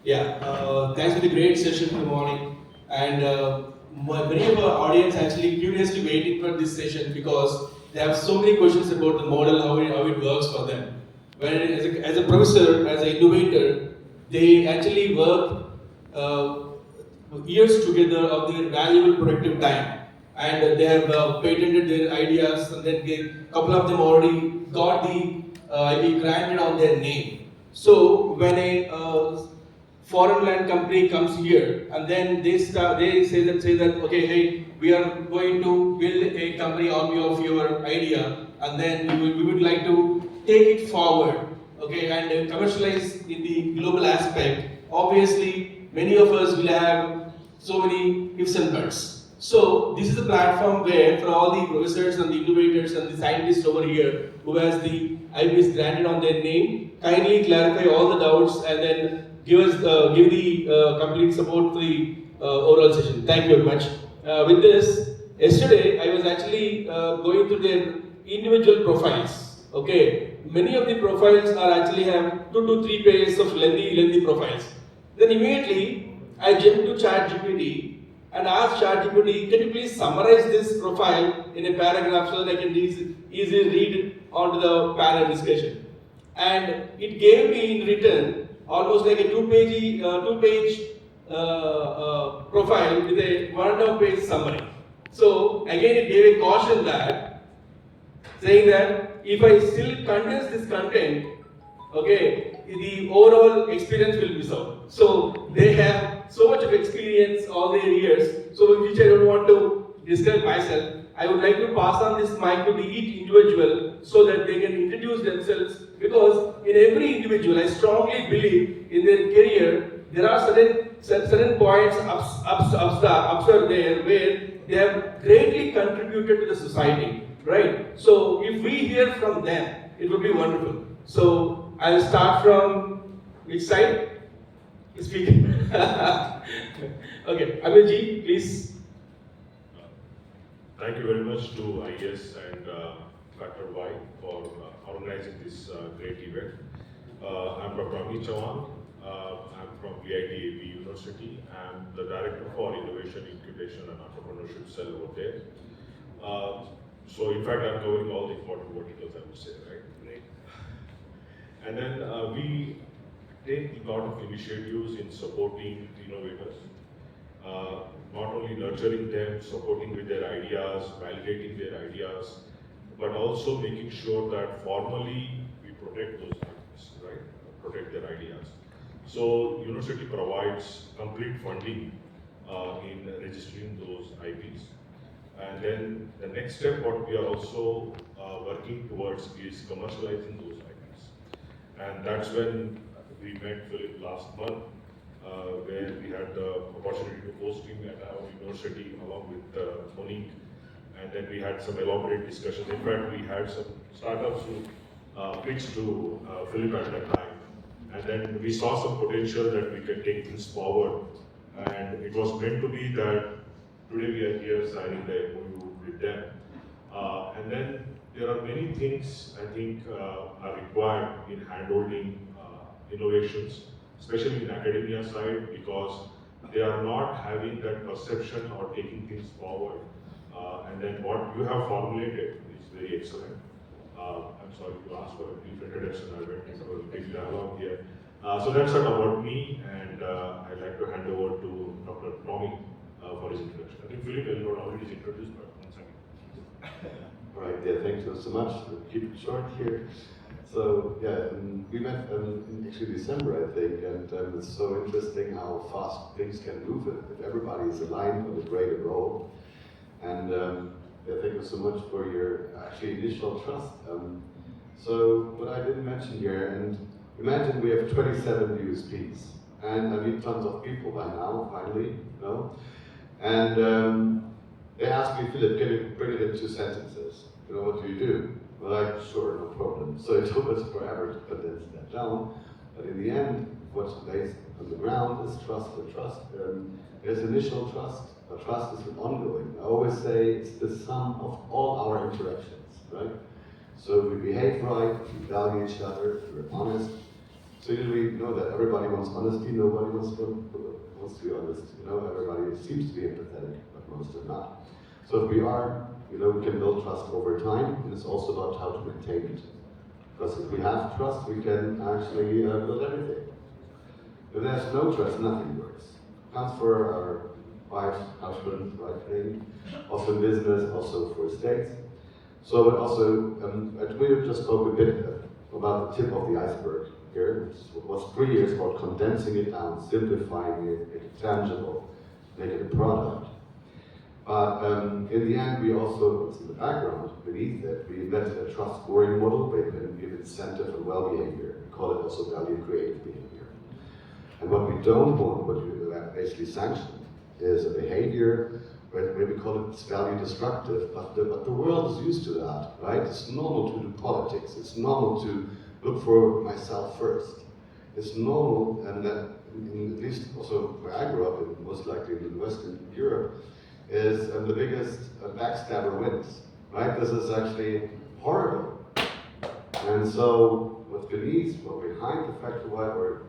Yeah, thanks for the great session in the morning. And many of our audience actually curiously waiting for this session because they have so many questions about the model, how it works for them. When as a professor, as an innovator, they actually work uh, years together of their valuable productive time, and they have patented their ideas, and then a couple of them already got the IP granted on their name. So when a foreign land company comes here, and then they say that okay, hey, we are going to build a company on of your idea, and then we would like to take it forward, okay, and commercialize in the global aspect. Obviously, many of us will have so many ifs and buts. So this is the platform where for all the professors and the innovators and the scientists over here who has the IPs granted on their name, kindly clarify all the doubts and then give the complete support to the oral session. Thank you very much. With this, yesterday I was actually going through their individual profiles. Okay, many of the profiles are actually have 2 to 3 pages of lengthy profiles. Then immediately I jumped to ChatGPT and asked ChatGPT, can you please summarize this profile in a paragraph so that I can easily read onto the panel discussion. And it gave me in return almost like a two-page profile with a 1.5 page summary. So again, it gave a caution that saying that if I still condense this content, okay, the overall experience will miss out. So they have so much of experience all their years, so which I don't want to describe myself. I would like to pass on this mic to the each individual so that they can introduce themselves, because in every individual, I strongly believe in their career, there are certain points ups are there where they have greatly contributed to the society, right? So if we hear from them, it would be wonderful. So I'll start from which side? Speak. Okay, Abhijit, please. Thank you very much to IES and Dr. Y for organizing this great event. I'm Dr. Amit Chauhan. I'm from VIT University. I'm the Director for Innovation Incubation and Entrepreneurship Cell over there. So in fact, I'm covering all the important verticals, I would say, right? Right. And then we take a lot of initiatives in supporting innovators. Not only nurturing them, supporting with their ideas, validating their ideas, but also making sure that formally we protect those ideas, right? Protect their ideas. So university provides complete funding in registering those IPs. And then the next step, what we are also working towards is commercializing those IPs. And that's when we met Philip last month, where we had the opportunity to host him at our university along with Monique, and then we had some elaborate discussions. In fact, we had some startups who pitched to Philip at that time, and then we saw some potential that we can take things forward, and it was meant to be that today we are here signing the MOU with them. And then there are many things I think are required in handholding innovations, especially in academia side, because they are not having that perception or taking things forward. And then what you have formulated is very excellent. I'm sorry to ask for a brief introduction. I went into a big dialogue here. So that's about me, and I'd like to hand over to Dr. Tommy for his introduction. I think Philip Elrod already is introduced, but one second. All right, yeah, thank you so much. I'll keep it short here. So, yeah, we met in actually December, I think, and it's so interesting how fast things can move if everybody is aligned on the greater goal. And yeah, thank you so much for your actually initial trust. So, what I didn't mention here, and imagine we have 27 USPs, and I meet tons of people by now, finally, you know? And they asked me, Philip, can you bring it in 2 sentences? You know, what do you do? Well, like, sure, no problem. So it took us forever to condense that down. But in the end, what's based on the ground is trust. The trust, there's initial trust, but trust is an ongoing. I always say it's the sum of all our interactions, right? So we behave right, we value each other, we're honest, So usually you know that everybody wants honesty, nobody wants to be honest. Everybody seems to be empathetic, but most are not. So if we are, we can build trust over time, and it's also about how to maintain it. Because if we have trust, we can actually build everything. If there's no trust, nothing works. Counts for our wives, husbands, right thing, also in business, also for states. So, but also, we just spoke a bit about the tip of the iceberg here. It was 3 years about condensing it down, simplifying it, make it tangible, make it a product. But in the end, we also, what's in the background beneath it, we invented a trust scoring model where you can give incentive and well behavior. We call it also value creative behavior. And what we don't want, what we basically sanction, is a behavior where we call it value destructive, but the world is used to that, right? It's normal to do politics. It's normal to look for myself first. It's normal, and that, at least also where I grew up, and most likely in Western Europe, is the biggest backstabber wins, right? This is actually horrible. And so what's beneath, well, behind the factor why, or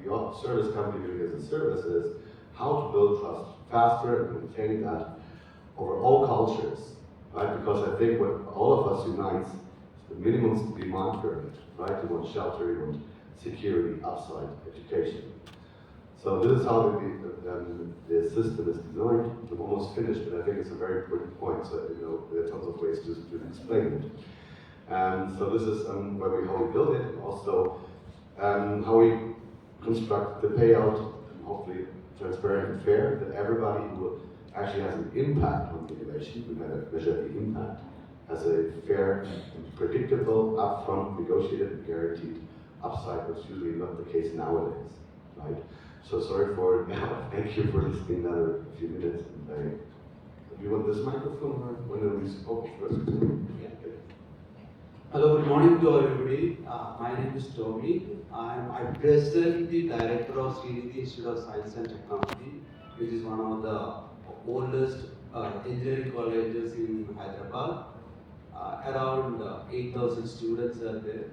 the service company doing as a service is how to build trust faster and maintain that over all cultures, right? Because I think what all of us unites is the minimum demand pyramid, right? You want shelter, you want security, upside, education. So this is how the system is designed. I'm almost finished, but I think it's a very important point. So there are tons of ways to explain it. And so this is how we build it, and also how we construct the payout, and hopefully transparent and fair, that everybody who actually has an impact on the innovation, we measure the impact, has a fair, predictable, upfront, negotiated, and guaranteed upside, which is usually not the case nowadays, right? So sorry for now. Thank you for listening another few minutes. Do you want this microphone or when we spoke first? Yeah. Hello, good morning to everybody. My name is Tommy. I present the director of Srinidhi Institute of Science and Technology, which is one of the oldest engineering colleges in Hyderabad. Around 8,000 students are there,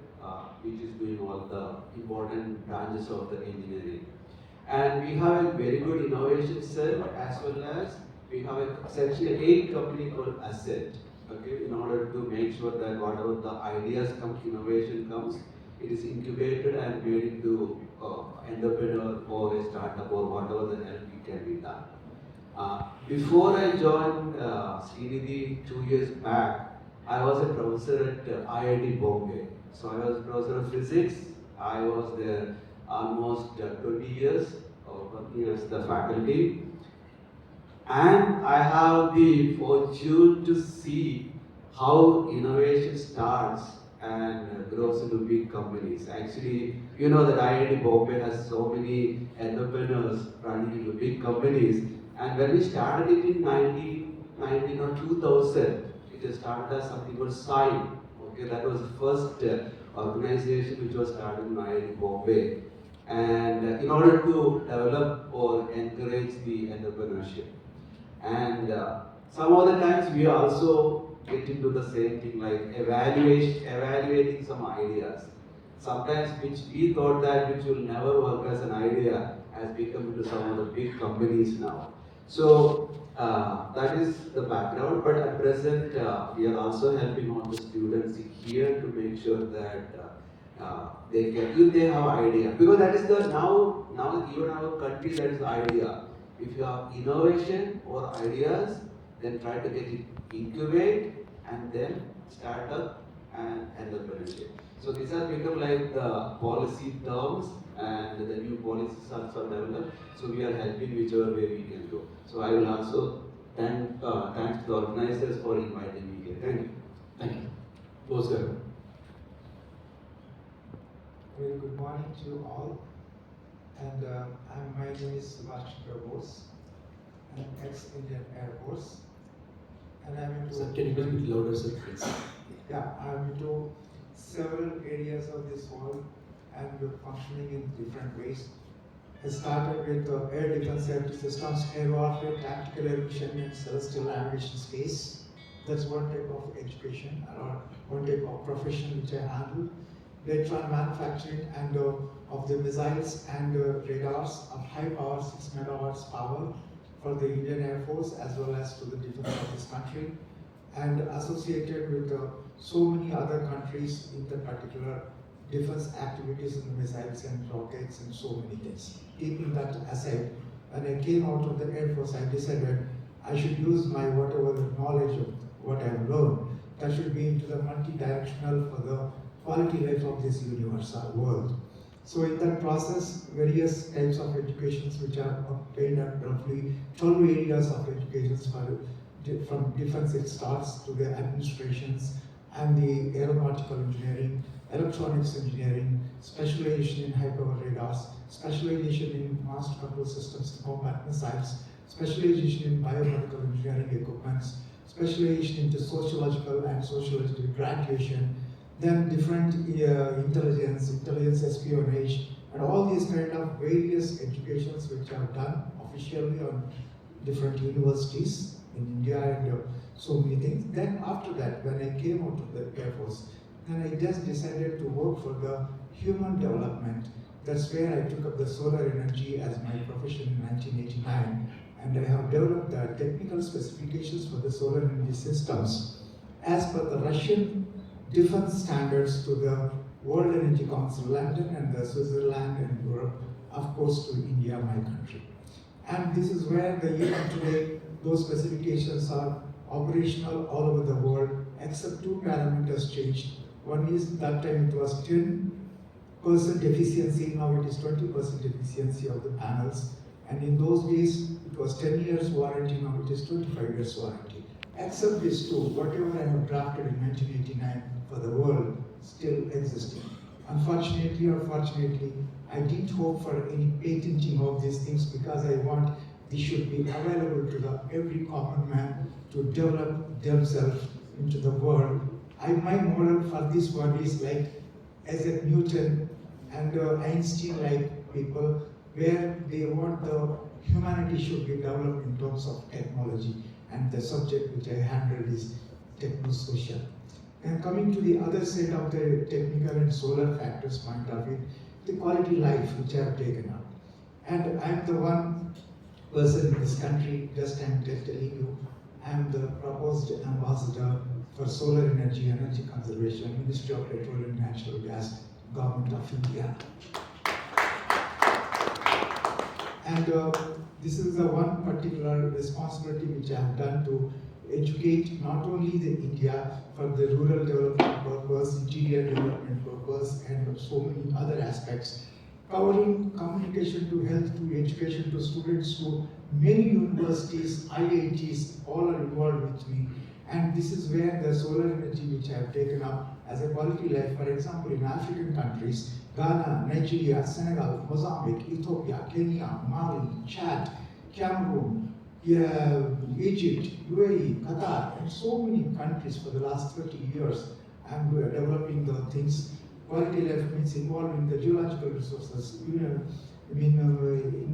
which is doing all the important branches of the engineering. And we have a very good innovation cell, as well as we have essentially 8 company called Asset. Okay, in order to make sure that whatever the ideas come, innovation comes, it is incubated and made into entrepreneur or a startup or whatever the help it can be done. Before I joined Srinidhi 2 years back, I was a professor at IIT Bombay. So I was a professor of physics. I was there almost 20 years working as the faculty. And I have the fortune to see how innovation starts and grows into big companies. Actually, you know that IIT Bombay has so many entrepreneurs running into big companies. And when we started it in 1990 or 2000, it started as something called SIGN. Okay, that was the first organization which was started in IIT Bombay. And in order to develop or encourage the entrepreneurship. And some other times we also get into the same thing like evaluating some ideas. Sometimes which we thought that which will never work as an idea has become into some of the big companies now. So that is the background, but at present we are also helping all the students here to make sure that they can, if they have idea, because that is the now even our country, that is the idea. If you have innovation or ideas, then try to get it incubate and then start up and entrepreneurship. So these have become like the policy terms, and the new policies also developed. So we are helping whichever way we can go. So I will also thanks to the organizers for inviting me here. Thank you. Thank you. Oscar. Very good morning to you all. And my name is Sebastian Bose. I'm ex-Indian Air Force. And I'm into... Sir, can you be a bit louder, sir, please? Yeah, I'm into several areas of this world, and we're functioning in different ways. I started with air defense systems, air warfare, tactical air mission, and celestial navigation space. That's one type of education or one type of profession which I handle. electron manufacturing and of the missiles and radars of high power, 6 megawatts power for the Indian Air Force as well as to the defense of this country, and associated with so many other countries in the particular defense activities in the missiles and rockets and so many things. Keeping that aside, when I came out of the Air Force, I decided I should use my whatever knowledge of what I have learned, that should be into the multi-directional for the quality life of this universal world. So in that process, various types of educations which are obtained at roughly 12 areas of educations from defense it starts to the administrations and the aeronautical engineering, electronics engineering, specialization in high power radars, specialization in master control systems to combat missiles, specialization in biomedical engineering equipments, specialization into sociological and sociological graduation, then different intelligence espionage, and all these kind of various educations which are done officially on different universities in India and so many things. Then after that, when I came out of the Air Force, then I just decided to work for the human development. That's where I took up the solar energy as my profession in 1989, and I have developed the technical specifications for the solar energy systems as per the Russian defense standards to the World Energy Council, London and the Switzerland and Europe, of course to India, my country. And this is where even today, those specifications are operational all over the world, except two parameters changed. One is that time it was 10% efficiency, now it is 20% efficiency of the panels. And in those days, it was 10 years warranty, now it is 25 years warranty. Except these two, whatever I have drafted in 1989 for the world still existing. Unfortunately or fortunately, I didn't hope for any patenting of these things because I want this should be available to every common man to develop themselves into the world. My model for this one is like Isaac Newton and Einstein-like people, where they want the humanity should be developed in terms of technology, and the subject which I handled is techno-social. And coming to the other side of the technical and solar factors point of view, the quality life which I have taken up. And I am the one person in this country, just I'm telling you, I am the proposed ambassador for solar energy, energy conservation, Ministry of Petroleum and Natural Gas, Government of India. And this is the one particular responsibility which I have done to educate not only the India for the rural development purpose, interior development purpose, and so many other aspects, covering communication to health to education to students to many universities, IITs, all are involved with me. And this is where the solar energy which I have taken up as a quality life, for example, in African countries, Ghana, Nigeria, Senegal, Mozambique, Ethiopia, Kenya, Mali, Chad, Cameroon, Egypt, UAE, Qatar, and so many countries for the last 30 years. I'm developing the things. Quality life means involving the geological resources,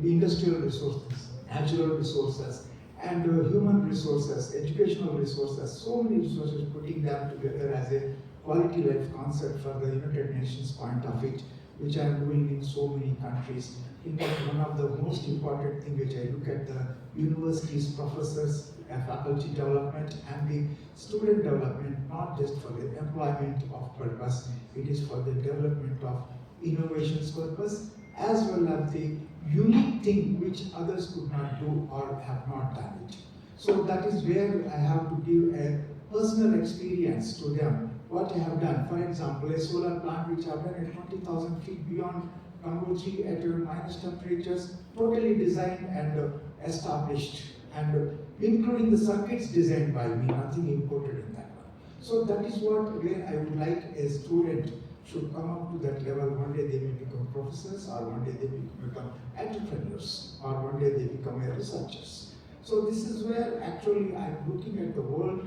industrial resources, natural resources, and human resources, educational resources, so many resources, putting them together as a quality life concept for the United Nations point of it, which I am doing in so many countries. In fact, one of the most important things which I look at the universities, professors, faculty development and the student development, not just for the employment of purpose, it is for the development of innovations purpose, as well as the unique thing which others could not do or have not done it. So that is where I have to give a personal experience to them, what I have done. For example, a solar plant which I have done at 20,000 feet beyond Gangotri at minus temperatures, totally designed and established, and including the circuits designed by me, nothing imported in that one. So that is where I would like a student should come up to that level. One day they may become professors, or one day they may become entrepreneurs, or one day they become researchers. So this is where actually I'm looking at the world,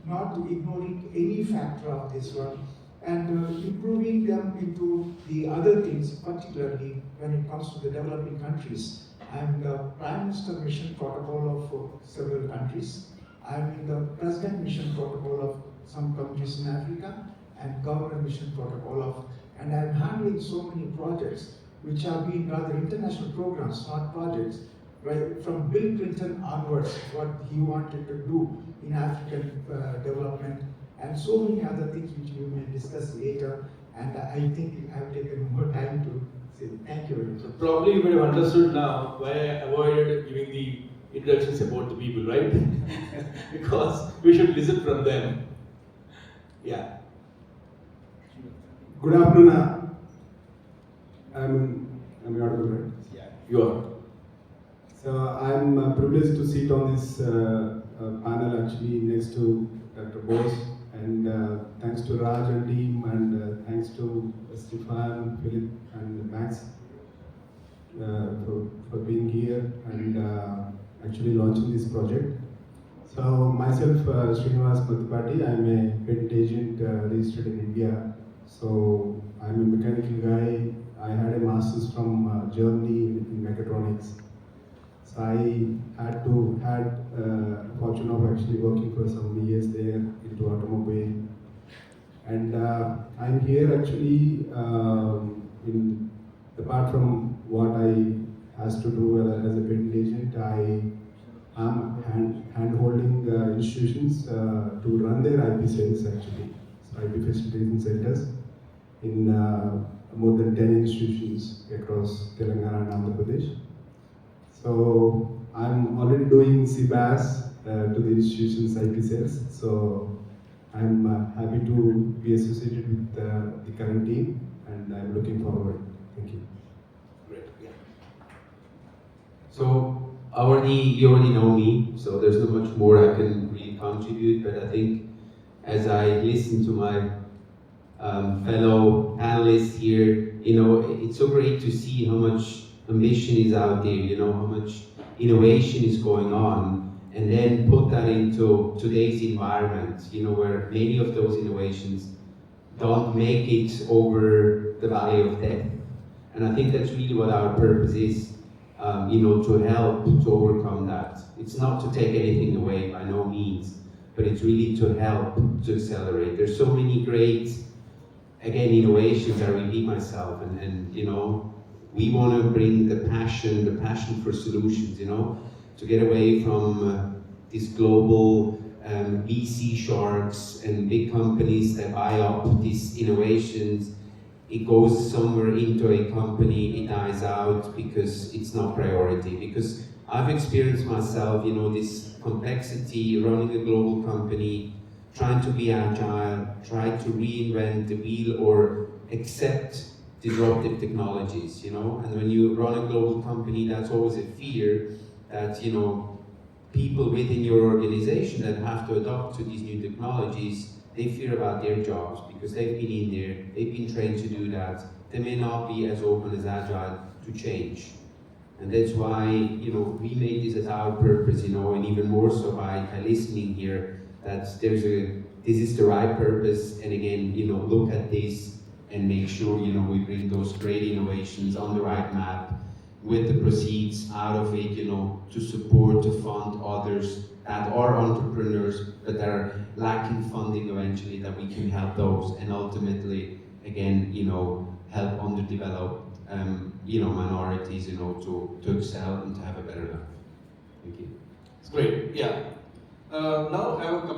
not ignoring any factor of this one, and improving them into the other things, particularly when it comes to the developing countries. I'm the Prime Minister Mission Protocol of several countries. I'm in the President Mission Protocol of some countries in Africa, and government mission protocol and I'm handling so many projects which have been rather international programs, not projects, right? From Bill Clinton onwards, what he wanted to do in African development, and so many other things which we may discuss later. And I think I have taken more time to say thank you very much. So probably you would have understood now why I avoided giving the introductions about the people, right? Because we should listen from them. Yeah. Good afternoon. I'm audible, right? Yeah. You are. So I'm privileged to sit on this panel actually next to Dr. Bose, and thanks to Raj and team, and thanks to Stefan, Philip, and Max for being here and actually launching this project. So myself, Srinivas Mathipati, I'm a patent agent registered in India. So I'm a mechanical guy. I had a master's from Germany in mechatronics. So I had fortune of actually working for some years there into automobile. And I'm here actually apart from what I has to do as a patent agent, I am hand-holding institutions to run their IP sales actually. So IP facilitation centers in more than 10 institutions across Telangana and Andhra Pradesh. So I'm already doing CBAS to the institution's IP sales. So I'm happy to be associated with the current team, and I'm looking forward. Thank you. Great. Yeah. So you already know me, so there's not much more I can really contribute, but I think as I listen to my fellow panelists here, it's so great to see how much ambition is out there, how much innovation is going on, and then put that into today's environment, where many of those innovations don't make it over the valley of death. And I think that's really what our purpose is, to help to overcome that. It's not to take anything away, by no means, but it's really to help to accelerate. There's so many great, again, innovations. I repeat myself, and we want to bring the passion for solutions, to get away from these global VC sharks and big companies that buy up these innovations. It goes somewhere into a company, it dies out because it's not priority. Because I've experienced myself, this complexity, running a global company, trying to be agile, try to reinvent the wheel or accept disruptive technologies, and when you run a global company, that's always a fear that, people within your organization that have to adopt to these new technologies, they fear about their jobs because they've been in there, they've been trained to do that, they may not be as open, as agile to change. And that's why, we made this as our purpose, and even more so by listening here, that this is the right purpose, and again, look at this and make sure, we bring those great innovations on the right map with the proceeds out of it, to support, to fund others that are entrepreneurs, but that are lacking funding eventually, that we can help those, and ultimately, again, help underdeveloped, minorities, to excel and to have a better life. Thank you. It's great. Yeah. Now I have a couple